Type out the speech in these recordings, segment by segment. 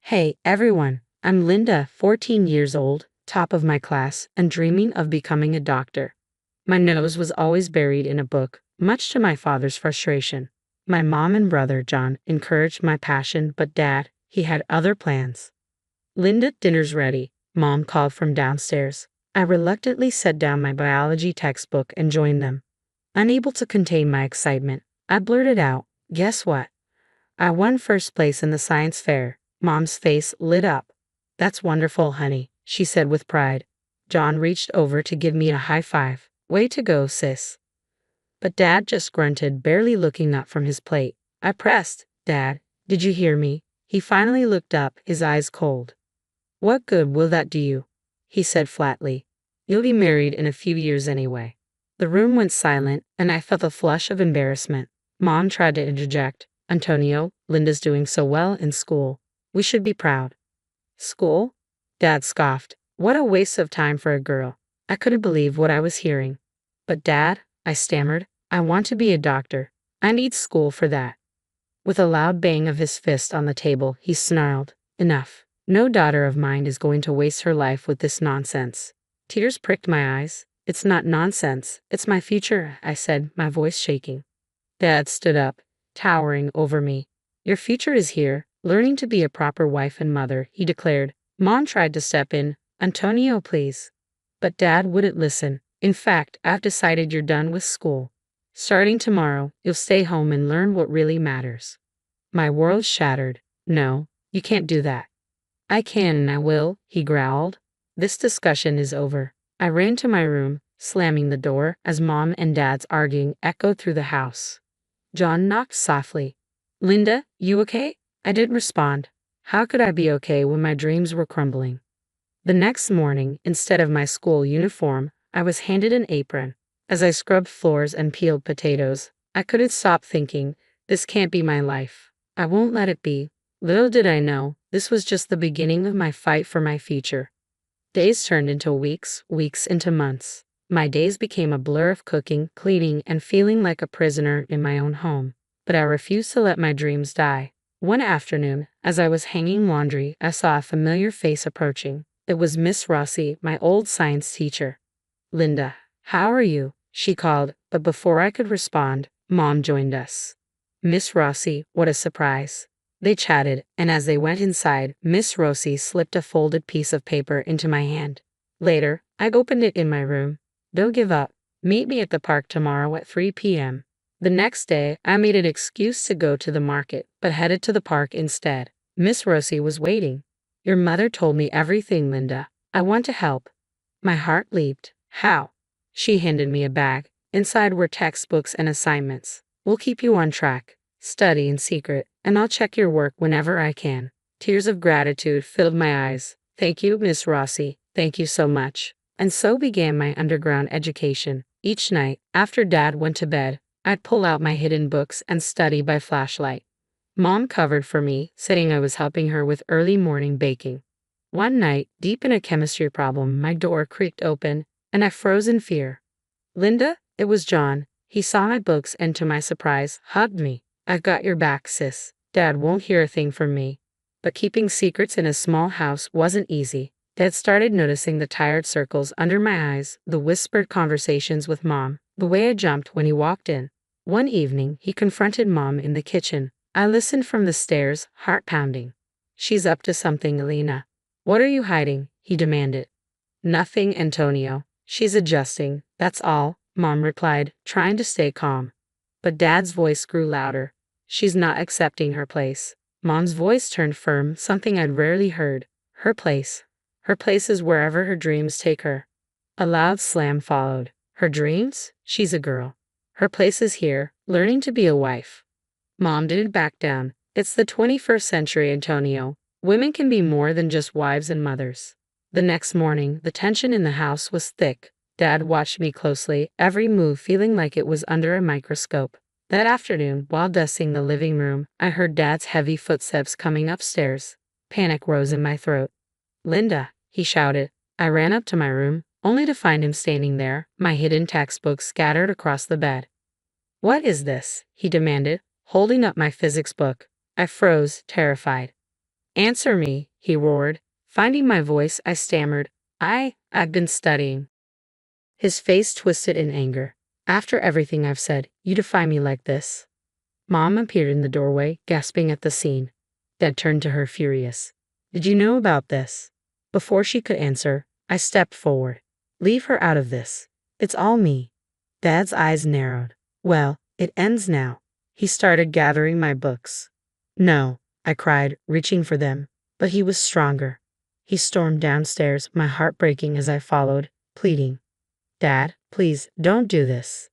Hey, everyone. I'm Linda, 14 years old, top of my class, and dreaming of becoming a doctor. My nose was always buried in a book, much to my father's frustration. My mom and brother, John, encouraged my passion, but Dad, he had other plans. Linda, dinner's ready, Mom called from downstairs. I reluctantly set down my biology textbook and joined them. Unable to contain my excitement, I blurted out, "Guess what? I won first place in the science fair." Mom's face lit up. "That's wonderful, honey," she said with pride. John reached over to give me a high five. "Way to go, sis." But Dad just grunted, barely looking up from his plate. I pressed, "Dad, did you hear me?" He finally looked up, his eyes cold. "What good will that do you?" he said flatly. "You'll be married in a few years anyway." The room went silent, and I felt a flush of embarrassment. Mom tried to interject. "Antonio, Linda's doing so well in school. We should be proud." "School?" Dad scoffed. "What a waste of time for a girl." I couldn't believe what I was hearing. "But Dad," I stammered, "I want to be a doctor. I need school for that." With a loud bang of his fist on the table, he snarled, "Enough. No daughter of mine is going to waste her life with this nonsense." Tears pricked my eyes. "It's not nonsense, it's my future," I said, my voice shaking. Dad stood up, towering over me. "Your future is here, learning to be a proper wife and mother," he declared. Mom tried to step in. "Antonio, please." But Dad wouldn't listen. "In fact, I've decided you're done with school. Starting tomorrow, you'll stay home and learn what really matters." My world shattered. "No, you can't do that." "I can and I will," he growled. "This discussion is over." I ran to my room, slamming the door as Mom and Dad's arguing echoed through the house. John knocked softly. "Linda, you okay?" I didn't respond. How could I be okay when my dreams were crumbling? The next morning, instead of my school uniform, I was handed an apron. As I scrubbed floors and peeled potatoes, I couldn't stop thinking, this can't be my life. I won't let it be. Little did I know, this was just the beginning of my fight for my future. Days turned into weeks, weeks into months. My days became a blur of cooking, cleaning, and feeling like a prisoner in my own home. But I refused to let my dreams die. One afternoon, as I was hanging laundry, I saw a familiar face approaching. It was Miss Rossi, my old science teacher. "Linda, how are you?" she called, but before I could respond, Mom joined us. "Miss Rossi, what a surprise." They chatted, and as they went inside, Miss Rossi slipped a folded piece of paper into my hand. Later, I opened it in my room. "Don't give up. Meet me at the park tomorrow at 3 p.m. The next day, I made an excuse to go to the market, but headed to the park instead. Miss Rossi was waiting. "Your mother told me everything, Linda. I want to help." My heart leaped. "How?" She handed me a bag. Inside were textbooks and assignments. "We'll keep you on track. Study in secret, and I'll check your work whenever I can." Tears of gratitude filled my eyes. "Thank you, Miss Rossi. Thank you so much." And so began my underground education. Each night, after Dad went to bed, I'd pull out my hidden books and study by flashlight. Mom covered for me, saying I was helping her with early morning baking. One night, deep in a chemistry problem, my door creaked open, and I froze in fear. "Linda?" It was John. He saw my books and, to my surprise, hugged me. "I've got your back, sis. Dad won't hear a thing from me." But keeping secrets in a small house wasn't easy. Dad started noticing the tired circles under my eyes, the whispered conversations with Mom, the way I jumped when he walked in. One evening, he confronted Mom in the kitchen. I listened from the stairs, heart pounding. "She's up to something, Elena." "What are you hiding?" he demanded. "Nothing, Antonio. She's adjusting, that's all," Mom replied, trying to stay calm. But Dad's voice grew louder. "She's not accepting her place." Mom's voice turned firm, something I'd rarely heard. Her place. Her place is wherever her dreams take her." A loud slam followed. "Her dreams? She's a girl. Her place is here, learning to be a wife." Mom didn't back down. "It's the 21st century, Antonio. Women can be more than just wives and mothers." The next morning, the tension in the house was thick. Dad watched me closely, every move feeling like it was under a microscope. That afternoon, while dusting the living room, I heard Dad's heavy footsteps coming upstairs. Panic rose in my throat. "Linda," he shouted. I ran up to my room, only to find him standing there, my hidden textbooks scattered across the bed. "What is this?" he demanded, holding up my physics book. I froze, terrified. Answer me, he roared. Finding my voice, I stammered. I've been studying. His face twisted in anger. After everything I've said, you defy me like this? Mom appeared in the doorway, gasping at the scene. Dad turned to her furious. Did you know about this? Before she could answer, I stepped forward. Leave her out of this. It's all me. Dad's eyes narrowed. Well, it ends now. He started gathering my books. No, I cried, reaching for them. But he was stronger. He stormed downstairs, my heart breaking as I followed, pleading. Dad, please, don't do this.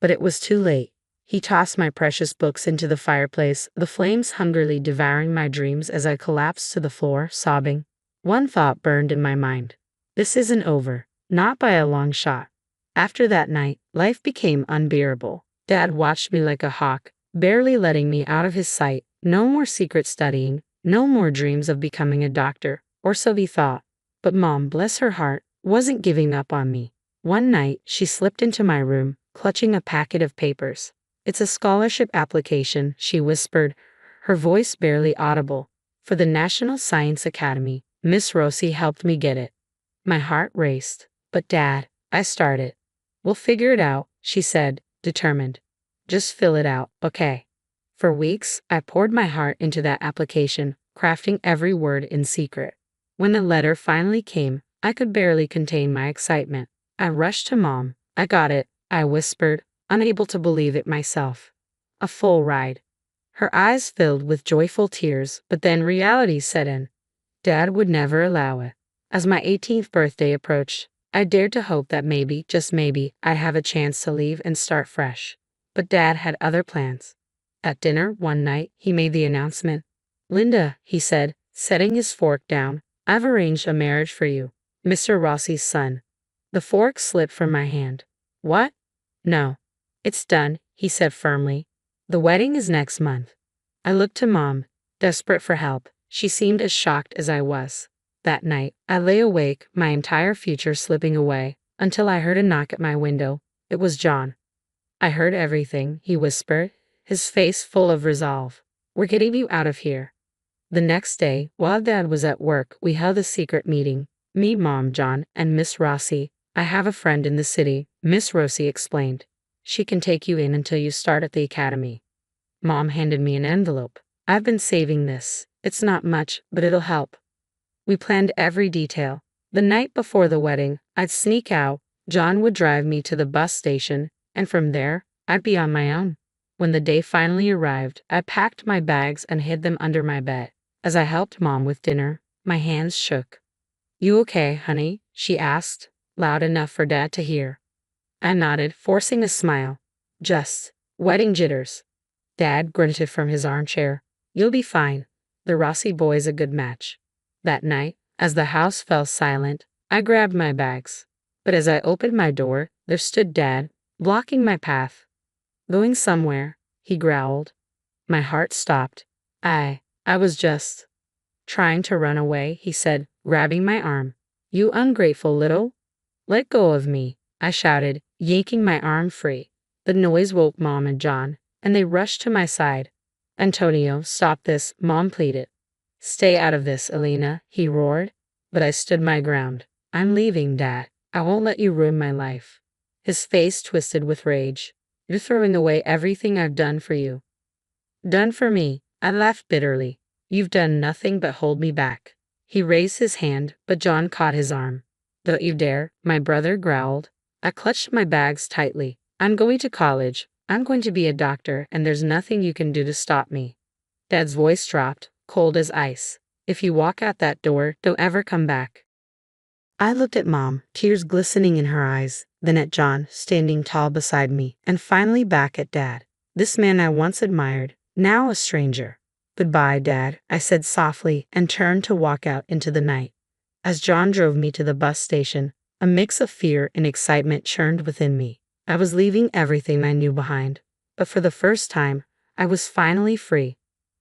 But it was too late. He tossed my precious books into the fireplace, the flames hungrily devouring my dreams as I collapsed to the floor, sobbing. One thought burned in my mind. This isn't over, not by a long shot. After that night, life became unbearable. Dad watched me like a hawk, barely letting me out of his sight. No more secret studying, no more dreams of becoming a doctor, or so he thought. But Mom, bless her heart, wasn't giving up on me. One night, she slipped into my room, clutching a packet of papers. It's a scholarship application, she whispered, her voice barely audible. For the National Science Academy, Miss Rossi helped me get it. My heart raced. But Dad, I started. We'll figure it out, she said, determined. Just fill it out, okay? For weeks, I poured my heart into that application, crafting every word in secret. When the letter finally came, I could barely contain my excitement. I rushed to Mom. I got it, I whispered, unable to believe it myself. A full ride. Her eyes filled with joyful tears, but then reality set in. Dad would never allow it. As my 18th birthday approached, I dared to hope that maybe, just maybe, I'd have a chance to leave and start fresh. But Dad had other plans. At dinner one night, he made the announcement. Linda, he said, setting his fork down, I've arranged a marriage for you, Mr. Rossi's son. The fork slipped from my hand. What? No. It's done, he said firmly. The wedding is next month. I looked to Mom, desperate for help. She seemed as shocked as I was. That night, I lay awake, my entire future slipping away, until I heard a knock at my window. It was John. I heard everything, he whispered, his face full of resolve. We're getting you out of here. The next day, while Dad was at work, we held a secret meeting. Me, Mom, John, and Miss Rossi. I have a friend in the city, Miss Rossi explained. She can take you in until you start at the academy. Mom handed me an envelope. I've been saving this. It's not much, but it'll help. We planned every detail. The night before the wedding, I'd sneak out, John would drive me to the bus station, and from there, I'd be on my own. When the day finally arrived, I packed my bags and hid them under my bed. As I helped Mom with dinner, my hands shook. You okay, honey? She asked, loud enough for Dad to hear. I nodded, forcing a smile. Just wedding jitters. Dad grunted from his armchair. You'll be fine. The Rossi boy's a good match. That night, as the house fell silent, I grabbed my bags. But as I opened my door, there stood Dad, blocking my path. Going somewhere, he growled. My heart stopped. I was just trying to run away, he said, grabbing my arm. You ungrateful little. Let go of me, I shouted, yanking my arm free. The noise woke Mom and John, and they rushed to my side. Antonio, stop this, Mom pleaded. Stay out of this, Elena, he roared. But I stood my ground. I'm leaving, Dad. I won't let you ruin my life. His face twisted with rage. You're throwing away everything I've done for you. Done for me, I laughed bitterly. You've done nothing but hold me back. He raised his hand, but John caught his arm. Don't you dare, my brother growled. I clutched my bags tightly. I'm going to college. I'm going to be a doctor, and there's nothing you can do to stop me. Dad's voice dropped, cold as ice. If you walk out that door, don't ever come back. I looked at Mom, tears glistening in her eyes, then at John, standing tall beside me, and finally back at Dad. This man I once admired, now a stranger. Goodbye, Dad, I said softly and turned to walk out into the night. As John drove me to the bus station, a mix of fear and excitement churned within me. I was leaving everything I knew behind, but for the first time, I was finally free.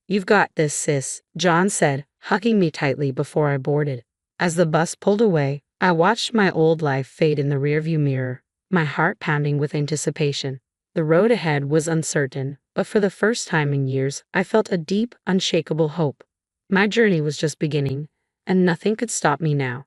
You've got this, sis, John said, hugging me tightly before I boarded. As the bus pulled away, I watched my old life fade in the rearview mirror, my heart pounding with anticipation. The road ahead was uncertain, but for the first time in years, I felt a deep, unshakable hope. My journey was just beginning, and nothing could stop me now.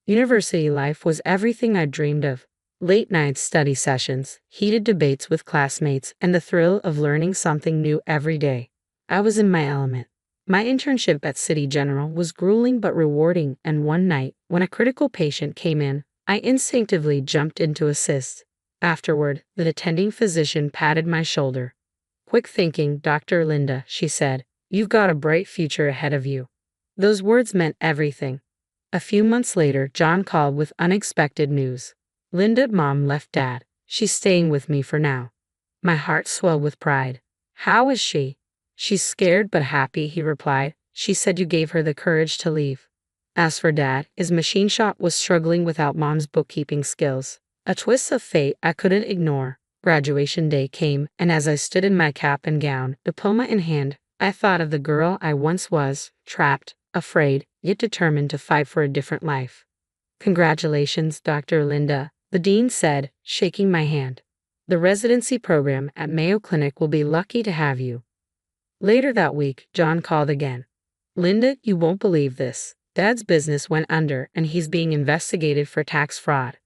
University life was everything I dreamed of. Late night study sessions, heated debates with classmates, and the thrill of learning something new every day. I was in my element. My internship at City General was grueling but rewarding, and one night, when a critical patient came in, I instinctively jumped in to assist. Afterward, the attending physician patted my shoulder. "Quick thinking, Dr. Linda," she said. "You've got a bright future ahead of you." Those words meant everything. A few months later, John called with unexpected news. "Linda, Mom left Dad. She's staying with me for now." My heart swelled with pride. "How is she?" "She's scared but happy," he replied. "She said you gave her the courage to leave." As for Dad, his machine shop was struggling without Mom's bookkeeping skills. A twist of fate I couldn't ignore. Graduation day came, and as I stood in my cap and gown, diploma in hand, I thought of the girl I once was, trapped, afraid, yet determined to fight for a different life. "Congratulations, Dr. Linda," the dean said, shaking my hand. "The residency program at Mayo Clinic will be lucky to have you." Later that week, John called again. "Linda, you won't believe this. Dad's business went under and he's being investigated for tax fraud."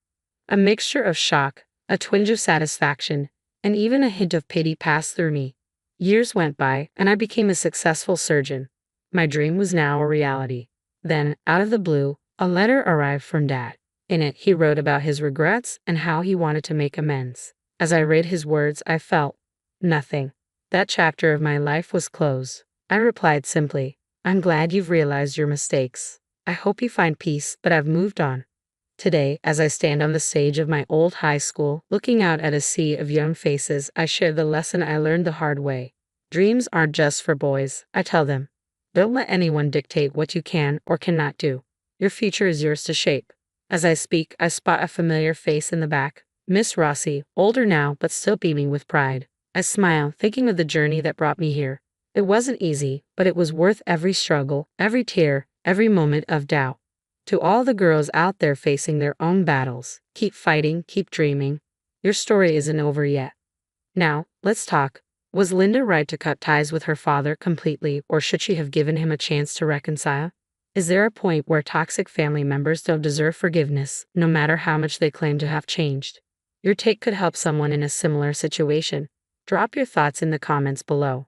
A mixture of shock, a twinge of satisfaction, and even a hint of pity passed through me. Years went by, and I became a successful surgeon. My dream was now a reality. Then, out of the blue, a letter arrived from Dad. In it, he wrote about his regrets and how he wanted to make amends. As I read his words, I felt nothing. That chapter of my life was closed. I replied simply, "I'm glad you've realized your mistakes. I hope you find peace, but I've moved on." Today, as I stand on the stage of my old high school, looking out at a sea of young faces, I share the lesson I learned the hard way. Dreams aren't just for boys, I tell them. Don't let anyone dictate what you can or cannot do. Your future is yours to shape. As I speak, I spot a familiar face in the back. Miss Rossi, older now but still beaming with pride. I smile, thinking of the journey that brought me here. It wasn't easy, but it was worth every struggle, every tear, every moment of doubt. To all the girls out there facing their own battles, keep fighting, keep dreaming. Your story isn't over yet. Now, let's talk. Was Linda right to cut ties with her father completely, or should she have given him a chance to reconcile? Is there a point where toxic family members don't deserve forgiveness, no matter how much they claim to have changed? Your take could help someone in a similar situation. Drop your thoughts in the comments below.